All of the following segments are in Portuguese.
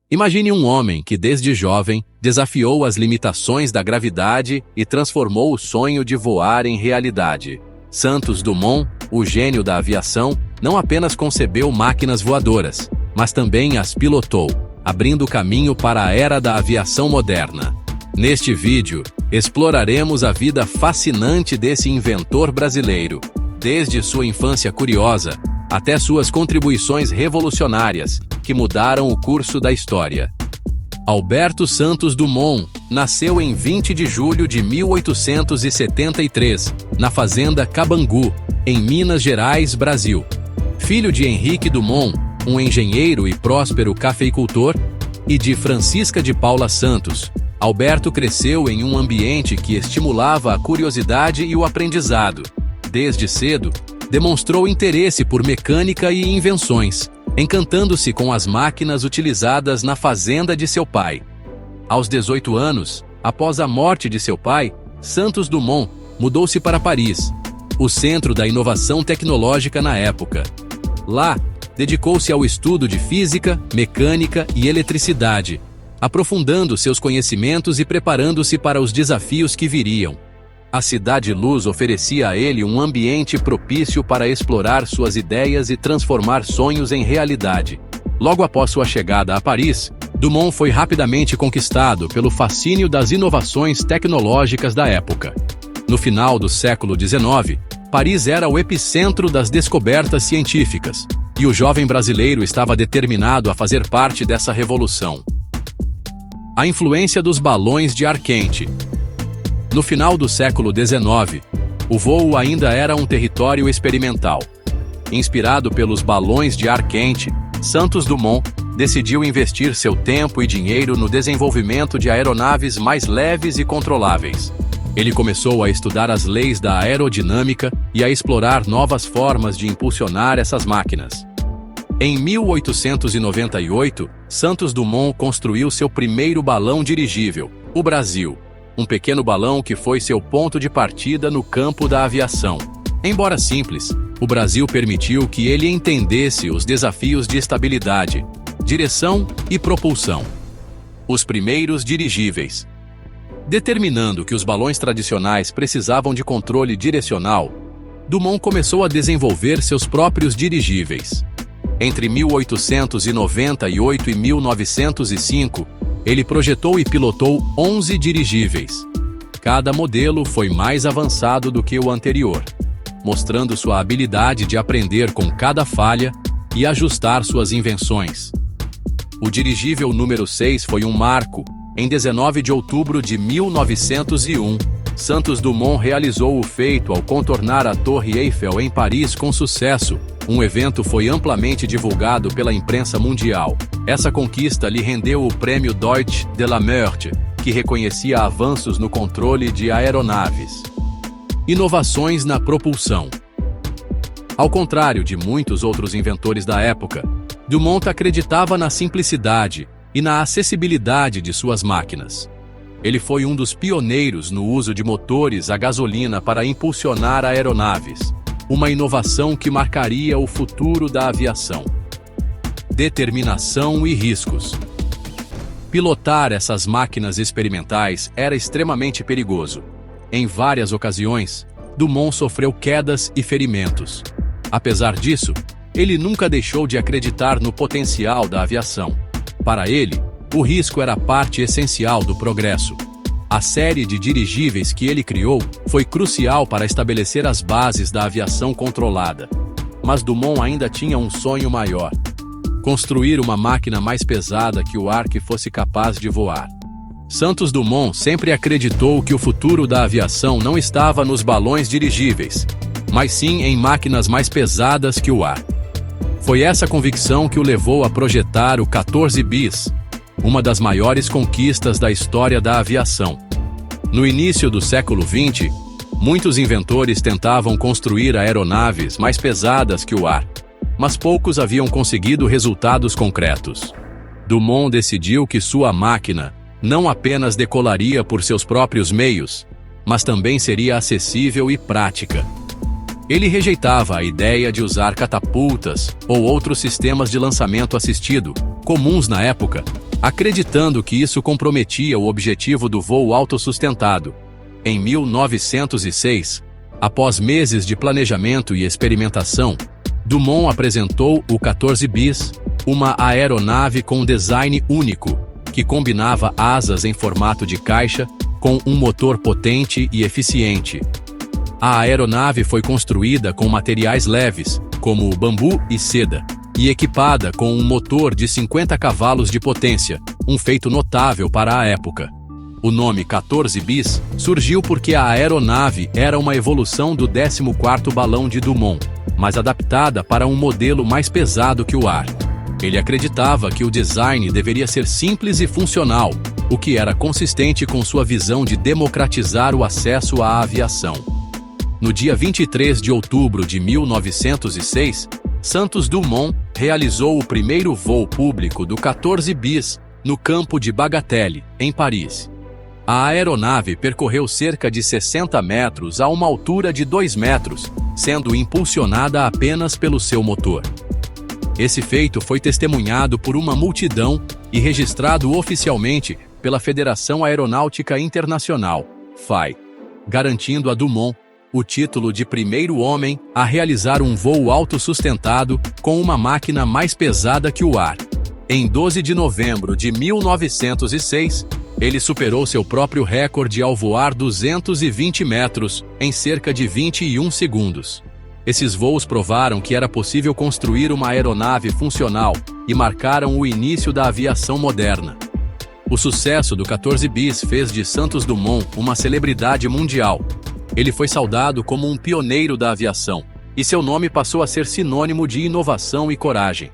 Imagine um homem que, desde jovem, desafiou as limitações da gravidade e transformou o sonho de voar em realidade. Santos Dumont, o gênio da aviação, não apenas concebeu máquinas voadoras, mas também as pilotou, abrindo caminho para a era da aviação moderna. Neste vídeo, exploraremos a vida fascinante desse inventor brasileiro, desde sua infância curiosa até suas contribuições revolucionárias, que mudaram o curso da história. Alberto Santos Dumont nasceu em 20 de julho de 1873, na fazenda Cabangu, em Minas Gerais, Brasil. Filho de Henrique Dumont, um engenheiro e próspero cafeicultor, e de Francisca de Paula Santos, Alberto cresceu em um ambiente que estimulava a curiosidade e o aprendizado. Desde cedo, demonstrou interesse por mecânica e invenções, encantando-se com as máquinas utilizadas na fazenda de seu pai. Aos 18 anos, após a morte de seu pai, Santos Dumont mudou-se para Paris, o centro da inovação tecnológica na época. Lá, dedicou-se ao estudo de física, mecânica e eletricidade, aprofundando seus conhecimentos e preparando-se para os desafios que viriam. A Cidade Luz oferecia a ele um ambiente propício para explorar suas ideias e transformar sonhos em realidade. Logo após sua chegada a Paris, Dumont foi rapidamente conquistado pelo fascínio das inovações tecnológicas da época. No final do século XIX, Paris era o epicentro das descobertas científicas, e o jovem brasileiro estava determinado a fazer parte dessa revolução. A influência dos balões de ar quente. No final do século XIX, o voo ainda era um território experimental. Inspirado pelos balões de ar quente, Santos Dumont decidiu investir seu tempo e dinheiro no desenvolvimento de aeronaves mais leves e controláveis. Ele começou a estudar as leis da aerodinâmica e a explorar novas formas de impulsionar essas máquinas. Em 1898, Santos Dumont construiu seu primeiro balão dirigível, o Brasil, um pequeno balão que foi seu ponto de partida no campo da aviação. Embora simples, o Brasil permitiu que ele entendesse os desafios de estabilidade, direção e propulsão. Os primeiros dirigíveis. Determinando que os balões tradicionais precisavam de controle direcional, Dumont começou a desenvolver seus próprios dirigíveis. Entre 1898 e 1905, ele projetou e pilotou 11 dirigíveis. Cada modelo foi mais avançado do que o anterior, mostrando sua habilidade de aprender com cada falha e ajustar suas invenções. O dirigível número 6 foi um marco. Em 19 de outubro de 1901, Santos Dumont realizou o feito ao contornar a Torre Eiffel em Paris com sucesso. Um evento foi amplamente divulgado pela imprensa mundial. Essa conquista lhe rendeu o prêmio Deutsche de la Meurthe, que reconhecia avanços no controle de aeronaves. Inovações na propulsão. Ao contrário de muitos outros inventores da época, Dumont acreditava na simplicidade e na acessibilidade de suas máquinas. Ele foi um dos pioneiros no uso de motores a gasolina para impulsionar aeronaves, uma inovação que marcaria o futuro da aviação. Determinação e riscos. Pilotar essas máquinas experimentais era extremamente perigoso. Em várias ocasiões, Dumont sofreu quedas e ferimentos. Apesar disso, ele nunca deixou de acreditar no potencial da aviação. Para ele, o risco era parte essencial do progresso. A série de dirigíveis que ele criou foi crucial para estabelecer as bases da aviação controlada. Mas Dumont ainda tinha um sonho maior: construir uma máquina mais pesada que o ar que fosse capaz de voar. Santos Dumont sempre acreditou que o futuro da aviação não estava nos balões dirigíveis, mas sim em máquinas mais pesadas que o ar. Foi essa convicção que o levou a projetar o 14 bis, uma das maiores conquistas da história da aviação. No início do século XX, muitos inventores tentavam construir aeronaves mais pesadas que o ar, mas poucos haviam conseguido resultados concretos. Dumont decidiu que sua máquina não apenas decolaria por seus próprios meios, mas também seria acessível e prática. Ele rejeitava a ideia de usar catapultas ou outros sistemas de lançamento assistido, comuns na época, acreditando que isso comprometia o objetivo do voo autossustentado. Em 1906, após meses de planejamento e experimentação, Dumont apresentou o 14 bis, uma aeronave com design único, que combinava asas em formato de caixa com um motor potente e eficiente. A aeronave foi construída com materiais leves, como bambu e seda, e equipada com um motor de 50 cavalos de potência, um feito notável para a época. O nome 14 bis surgiu porque a aeronave era uma evolução do 14º balão de Dumont, mas adaptada para um modelo mais pesado que o ar. Ele acreditava que o design deveria ser simples e funcional, o que era consistente com sua visão de democratizar o acesso à aviação. No dia 23 de outubro de 1906, Santos Dumont realizou o primeiro voo público do 14 bis no campo de Bagatelle, em Paris. A aeronave percorreu cerca de 60 metros a uma altura de 2 metros, sendo impulsionada apenas pelo seu motor. Esse feito foi testemunhado por uma multidão e registrado oficialmente pela Federação Aeronáutica Internacional, FAI, garantindo a Dumont o título de primeiro homem a realizar um voo autossustentado com uma máquina mais pesada que o ar. Em 12 de novembro de 1906, ele superou seu próprio recorde ao voar 220 metros em cerca de 21 segundos. Esses voos provaram que era possível construir uma aeronave funcional e marcaram o início da aviação moderna. O sucesso do 14 bis fez de Santos Dumont uma celebridade mundial. Ele foi saudado como um pioneiro da aviação, e seu nome passou a ser sinônimo de inovação e coragem.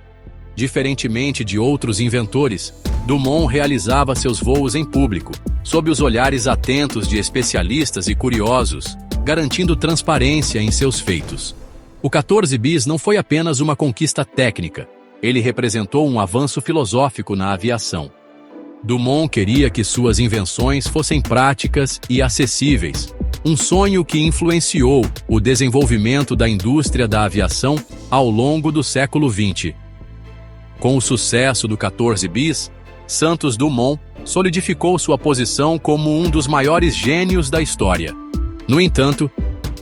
Diferentemente de outros inventores, Dumont realizava seus voos em público, sob os olhares atentos de especialistas e curiosos, garantindo transparência em seus feitos. O 14 bis não foi apenas uma conquista técnica, ele representou um avanço filosófico na aviação. Dumont queria que suas invenções fossem práticas e acessíveis, um sonho que influenciou o desenvolvimento da indústria da aviação ao longo do século XX. Com o sucesso do 14 bis, Santos Dumont solidificou sua posição como um dos maiores gênios da história. No entanto,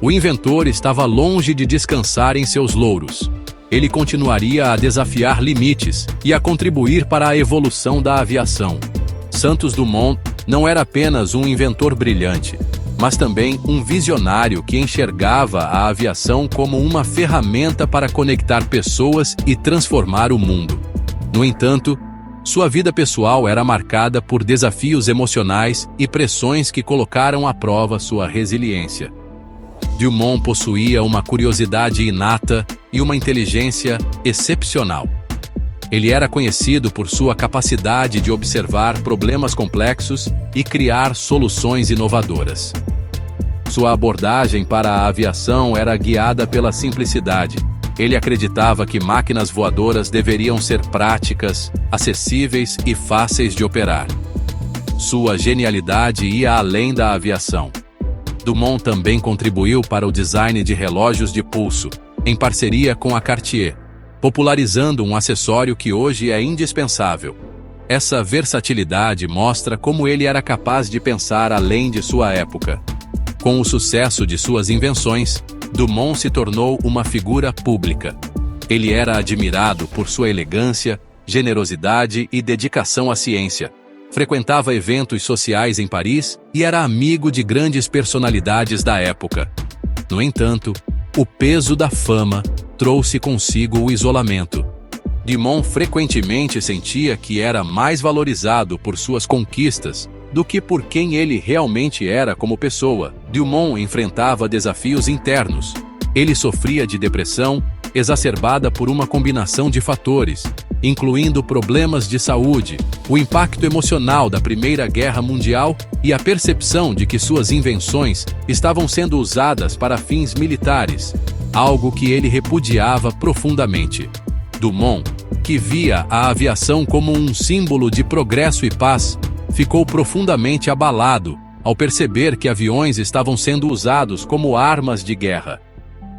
o inventor estava longe de descansar em seus louros. Ele continuaria a desafiar limites e a contribuir para a evolução da aviação. Santos Dumont não era apenas um inventor brilhante, mas também um visionário que enxergava a aviação como uma ferramenta para conectar pessoas e transformar o mundo. No entanto, sua vida pessoal era marcada por desafios emocionais e pressões que colocaram à prova sua resiliência. Dumont possuía uma curiosidade inata e uma inteligência excepcional. Ele era conhecido por sua capacidade de observar problemas complexos e criar soluções inovadoras. Sua abordagem para a aviação era guiada pela simplicidade. Ele acreditava que máquinas voadoras deveriam ser práticas, acessíveis e fáceis de operar. Sua genialidade ia além da aviação. Dumont também contribuiu para o design de relógios de pulso, em parceria com a Cartier, popularizando um acessório que hoje é indispensável. Essa versatilidade mostra como ele era capaz de pensar além de sua época. Com o sucesso de suas invenções, Dumont se tornou uma figura pública. Ele era admirado por sua elegância, generosidade e dedicação à ciência. Frequentava eventos sociais em Paris e era amigo de grandes personalidades da época. No entanto, o peso da fama trouxe consigo o isolamento. Dumont frequentemente sentia que era mais valorizado por suas conquistas do que por quem ele realmente era como pessoa. Dumont enfrentava desafios internos. Ele sofria de depressão, exacerbada por uma combinação de fatores, incluindo problemas de saúde, o impacto emocional da Primeira Guerra Mundial e a percepção de que suas invenções estavam sendo usadas para fins militares, algo que ele repudiava profundamente. Dumont, que via a aviação como um símbolo de progresso e paz, ficou profundamente abalado ao perceber que aviões estavam sendo usados como armas de guerra.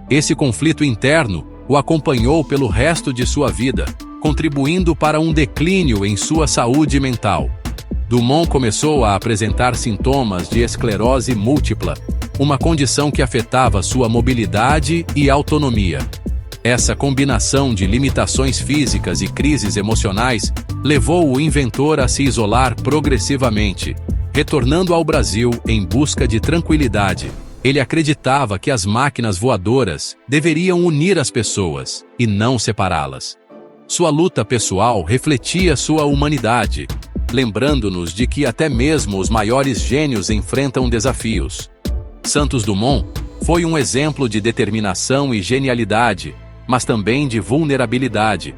Esse conflito interno o acompanhou pelo resto de sua vida, contribuindo para um declínio em sua saúde mental. Dumont começou a apresentar sintomas de esclerose múltipla, uma condição que afetava sua mobilidade e autonomia. Essa combinação de limitações físicas e crises emocionais levou o inventor a se isolar progressivamente, retornando ao Brasil em busca de tranquilidade. Ele acreditava que as máquinas voadoras deveriam unir as pessoas e não separá-las. Sua luta pessoal refletia sua humanidade, lembrando-nos de que até mesmo os maiores gênios enfrentam desafios. Santos Dumont foi um exemplo de determinação e genialidade, mas também de vulnerabilidade.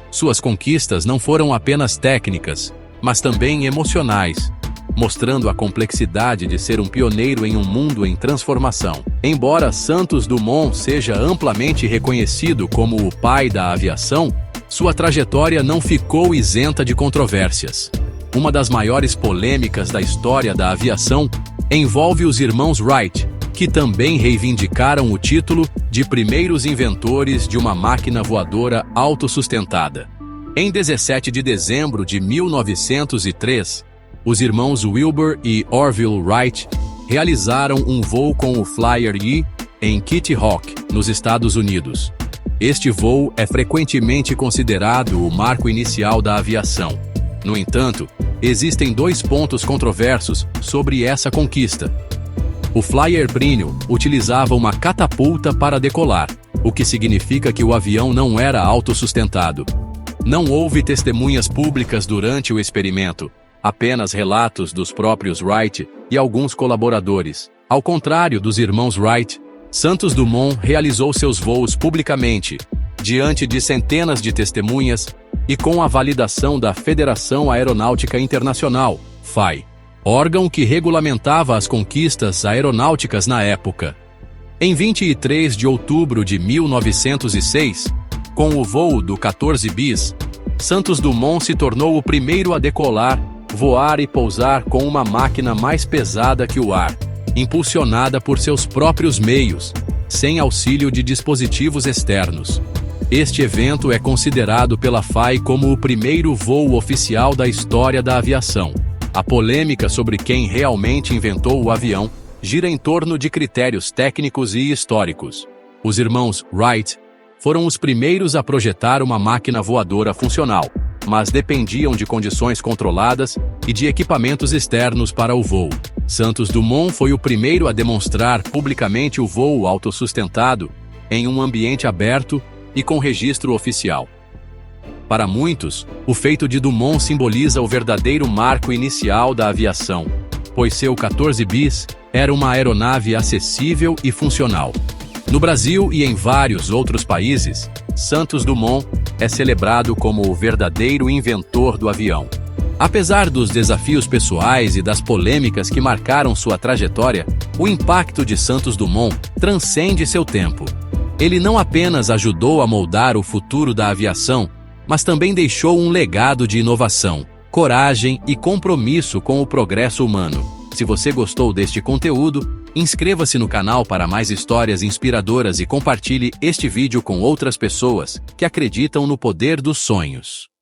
Suas conquistas não foram apenas técnicas, mas também emocionais, mostrando a complexidade de ser um pioneiro em um mundo em transformação. Embora Santos Dumont seja amplamente reconhecido como o pai da aviação, sua trajetória não ficou isenta de controvérsias. Uma das maiores polêmicas da história da aviação envolve os irmãos Wright, que também reivindicaram o título de primeiros inventores de uma máquina voadora autossustentada. Em 17 de dezembro de 1903, os irmãos Wilbur e Orville Wright realizaram um voo com o Flyer E em Kitty Hawk, nos Estados Unidos. Este voo é frequentemente considerado o marco inicial da aviação. No entanto, existem dois pontos controversos sobre essa conquista. O Flyer Premium utilizava uma catapulta para decolar, o que significa que o avião não era autossustentado. Não houve testemunhas públicas durante o experimento, apenas relatos dos próprios Wright e alguns colaboradores. Ao contrário dos irmãos Wright, Santos Dumont realizou seus voos publicamente, diante de centenas de testemunhas e com a validação da Federação Aeronáutica Internacional, FAI, órgão que regulamentava as conquistas aeronáuticas na época. Em 23 de outubro de 1906, com o voo do 14 bis, Santos Dumont se tornou o primeiro a decolar, voar e pousar com uma máquina mais pesada que o ar, impulsionada por seus próprios meios, sem auxílio de dispositivos externos. Este evento é considerado pela FAI como o primeiro voo oficial da história da aviação. A polêmica sobre quem realmente inventou o avião gira em torno de critérios técnicos e históricos. Os irmãos Wright foram os primeiros a projetar uma máquina voadora funcional, mas dependiam de condições controladas e de equipamentos externos para o voo. Santos Dumont foi o primeiro a demonstrar publicamente o voo autossustentado em um ambiente aberto e com registro oficial. Para muitos, o feito de Dumont simboliza o verdadeiro marco inicial da aviação, pois seu 14 bis era uma aeronave acessível e funcional. No Brasil e em vários outros países, Santos Dumont é celebrado como o verdadeiro inventor do avião. Apesar dos desafios pessoais e das polêmicas que marcaram sua trajetória, o impacto de Santos Dumont transcende seu tempo. Ele não apenas ajudou a moldar o futuro da aviação, mas também deixou um legado de inovação, coragem e compromisso com o progresso humano. Se você gostou deste conteúdo, inscreva-se no canal para mais histórias inspiradoras e compartilhe este vídeo com outras pessoas que acreditam no poder dos sonhos.